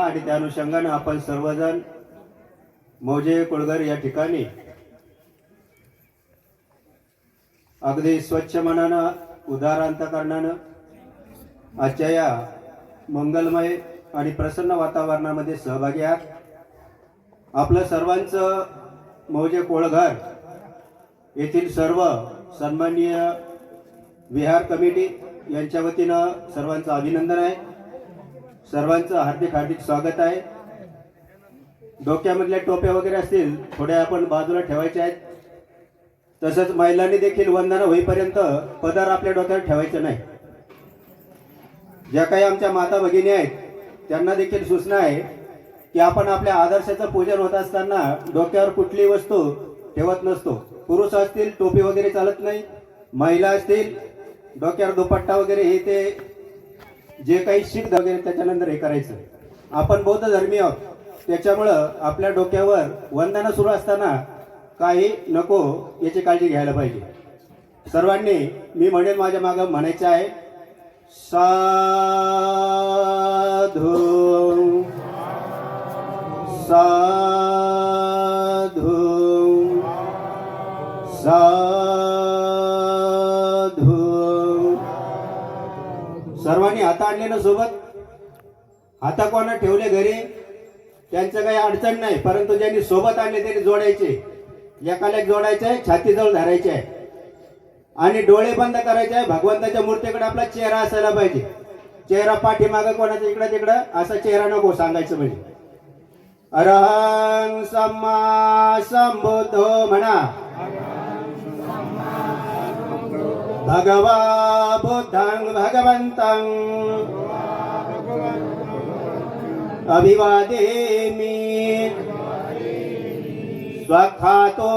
आणि त्या अनुषंगाने आपण सर्वजण मौजे कोळगर या ठिकाणी अगदी स्वच्छ मनानं उदार अंतःकरणानं आजच्या या मंगलमय आणि प्रसन्न वातावरणामध्ये सहभागी आहात। आपलं सर्वांचं मौजे कोळघर येथील सर्व सन्माननीय विहार कमिटी यांच्या वतीनं सर्वांचं अभिनंदन आहे। सर्वांचं हार्दिक हार्दिक स्वागत आहे। डोक्यामधल्या टोप्या वगैरे असतील थोड्या आपण बाजूला ठेवायच्या आहेत। तसंच महिलांनी देखील वंदना होईपर्यंत पदर आपल्या डोक्यावर ठेवायचं नाही। ज्या काही आमच्या माता भगिनी आहेत त्यांना देखील सूचना आहे की आपण आपल्या आदर्शाचं पूजन होत असताना डोक्यावर कुठलीही वस्तू ठेवत नसतो। पुरुष असतील टोपी वगैरे चालत नाही, महिला असतील डोक्यावर दुपट्टा वगैरे हे ते जे काही शीख वगैरे त्याच्यानंतर हे करायचं। आपण बौद्ध धर्मीय आहोत त्याच्यामुळं आपल्या डोक्यावर वंदना सुरू असताना काही नको याची काळजी घ्यायला पाहिजे। सर्वांनी मी म्हणेल माझ्या मागं म्हणायचे आहे, साधू साधू साधू। सर्वांनी हात आणले ना सोबत? हाता कोणा ठेवले घरी त्यांचं काही अडचण नाही, परंतु ज्यांनी सोबत आणले त्यांनी जोडायचे, एकाला जोडायचे आहे, छातीजवळ धरायचे आहे आणि डोळे बंद करायचे आहे। भगवंताच्या मूर्तीकडे आपला चेहरा असायला पाहिजे। चेहरा पाठीमागं कोणाचा इकडं तिकडं असा चेहरा नको सांगायचं। म्हणजे अरहं सम्मा संबुद्धो म्हणा, भगवा बुद्धं भगवन्तं अभिवादेमि, स्वखातो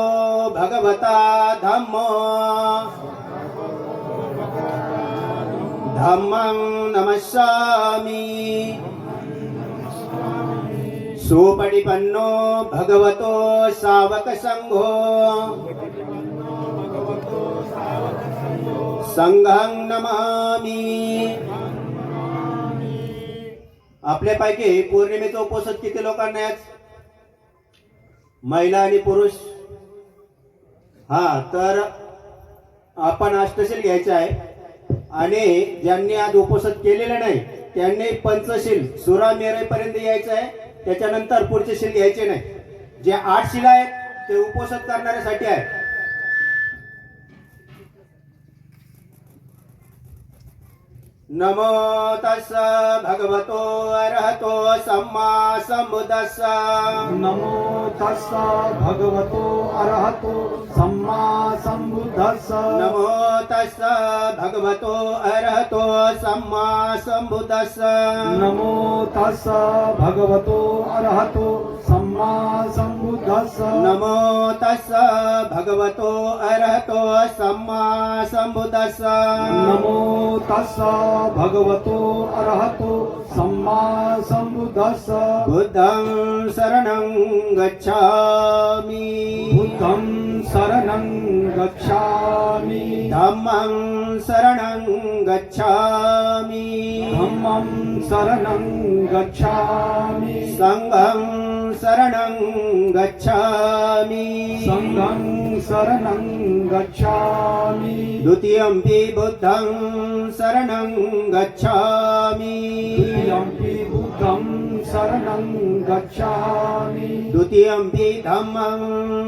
भगवता धम्मो धम्मं नमस्सामि, सुपटिपन्नो भगवतो सावक संघो संघं नमामि। आपल्यापैकी पौर्णिमेचा उपवास किती लोकांना आहे? महिला आणि पुरुष? हा, तर आपण अष्टशील घ्यायचे आहे आणि ज्यांनी आज उपवास केलेला नाही त्यांनी पंचशील सुरा मेरेपर्यंत यायचं आहे। त्याच्यानंतर पुढचे शील घ्यायचे नाही। जे 8 शील आहेत ते उपवास करणाऱ्यासाठी आहे। नमो तस्स भगवतो अरहतो सम्मा संबुद्धस्स, नमो तस्स भगवतो अरहतो सम्मा संबुद्धस्स, नमो तस्स भगवतो अरहतो सम्मा संबुद्धस्स, नमो तस्स भगवतो अरहतो सम्मा संबुद्धस्स, नमो तस्स भगवतो अरहतो सम्मा संबुद्धस्स, नमो तस्स भगवतो अरहतो सम्मा संबुद्धस्स, बुद्धं शरणं गच्छामि, बुद्धं शरणं गच्छामि, धम्मं शरणं गच्छामि, धम्मं शरणं गच्छामि, संघं शरणं गच्छामि, संघं शरणं गच्छामि, द्वितीयंपि बुद्धं शरणं गच्छामि, द्वितीयंपि बुद्धं शरणं गच्छामि, द्वितीयंपि धम्मं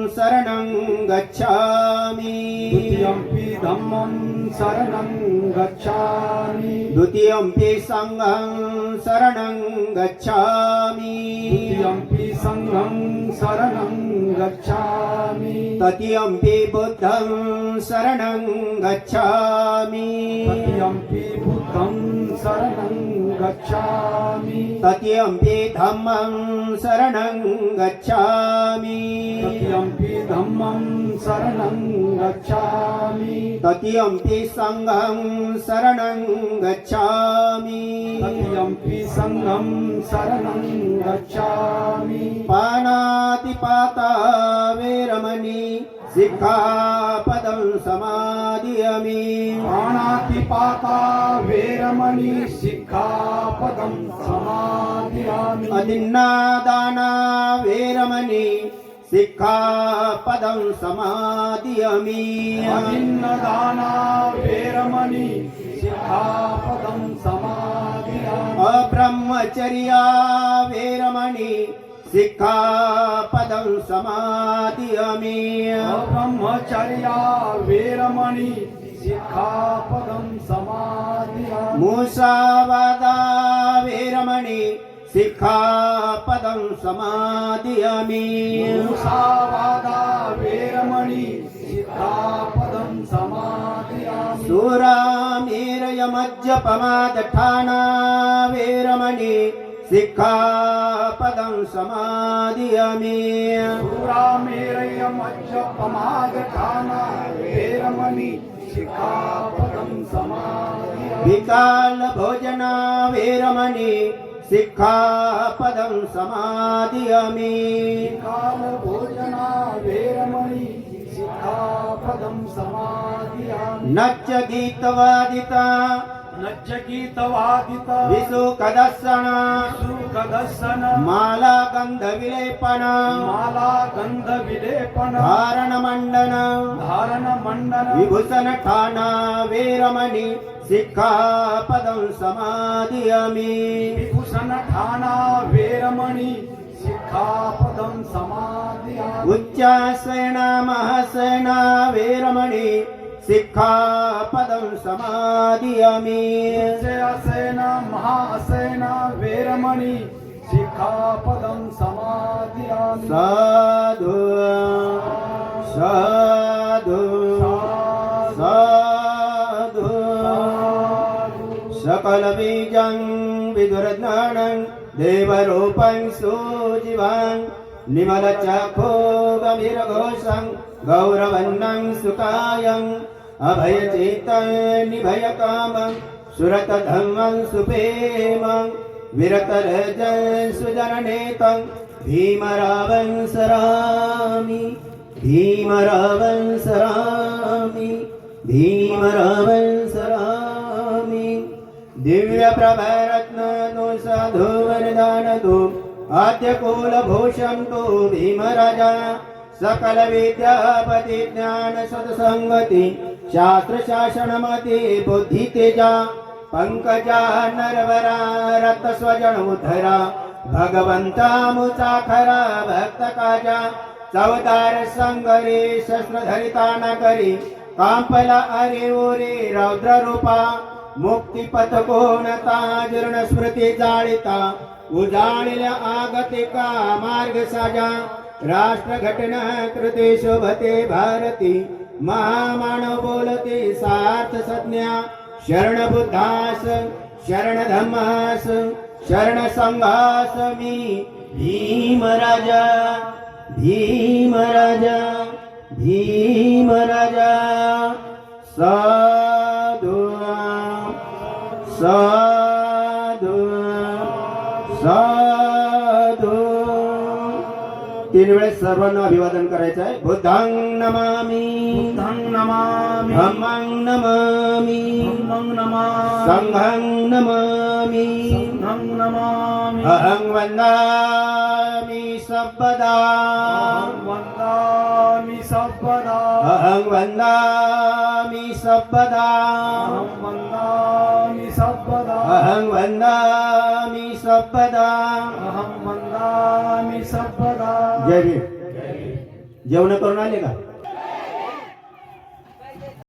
शरणं गच्छामि, द्वितीयंपि धम्मं शरणं गच्छामि, द्वितीयंपि संघं शरणं गच्छामि, द्वितीयंपि संघं शरणं गच्छामि, तृतीयंपि बुद्धं शरणं गच्छामि, तृतीयंपि बुद्धं शरणं गच्छामि, तृतीयंपि धम्मं शरणं गच्छामि, तृतीयंपि धम्मं शरणं गच्छामि, तृतीयंपि संघं शरणं गच्छामि, तृतीयंपि संघं शरणं गच्छामि, पानातिपाता वेरमणि सिक्खापदं समादियामि, प्राणातिपाता वेरमणि सिक्खापदं सिक्खापदं समादियामि अदिन्नादाना वेरमणि सिक्खापदं समादियामि अदिन्नदाना वेरमणि सिक्खापदं समादियामि अब्रह्मचर्या वेरमणि सिक्खापदं समादियामि ब्रह्मचर्या वेरमणि सिक्खापदं समादियामि मुसावादा वेरमणि सिक्खापदं समादियामि मुसावादा वेरमणि सिक्खापदं समादियामि सुरामेरयमज्जपमादठाना वेरमणि सिक्खापदं समादियामि सुरामेरयमज्जपमादठाना वेरमणि सिक्खापदं समादियामि विकालभोजना वेरमणि सिक्खापदं समादियामि कालभोजना वेरमणि सिक्खापदं समादियामि नच्च गीतवादिता नज्जगीतवादित विसुकदर्शन सुखदर्शन माला गंधविलेपन माला गंध विलेपन धारणमण्डन धारण मंडन विभूषण ठाना वेरमणि सिक्खापदं समादियामि विभूषण ठाना वेरमणि सिक्खापदं समादियामि उच्चासना महासना वेरमणि सिक्खापदं समादियामि असेन महासेन वेरमणि सिक्खापदं समादियामि साधु साधु साधु सकलबीजं विदुरज्ञानं देवरूपं सुजीवं निमलचक्षो गम्भीरघोषं गौरवन्नं सुकायं अभयचेतं निभयकामं सुरतधम्मं सुप्रेमं विरतरजं सुजननेतं भीमरावं सरामि भीमरावं सरामि भीमरावं सरामि दिव्यप्रभरत्नो साधुवरदानतो आद्यकुलभूषं तु भीमराजा सकल विद्यापति ज्ञान सत्संगति शास्त्र शासनमति बुद्धि तेजा पंकजा नरवरा रत स्वजन उधरा भगवंता मुचाखरा भक्त काजा चवदार संगरे शस्त्र धरिता न करी कांपला अरे ओरे रौद्र रूपा मुक्ती पथ कोणता जीर्ण स्मृती जाळिता उजाळल्या आगतिका मार्ग साजा राष्ट्र घटना कृते शोभते भारती महामानव बोलते सार्थ संज्ञा शरण बुद्धास शरण धम्मास शरण संघास मी भीमराजा भीमराजा भीमराजा साधु साधु साधु तीन वेळेस सर्वांना अभिवादन करायचं आहे. बुद्धं नमामि बुद्धं नमामि धम्मं नमामि धम्मं नमामि संघं नमामि संघं नमामि अहं वन्दामि सर्वदा वन्दामि सर्वदा अहं वन्दामि सर्वदा अहं वन्दामि सर्वदा अहं वन्दामि सर्वदा. अहं वन्दामि सर्वदा जय भीम. जेवण करून आले का?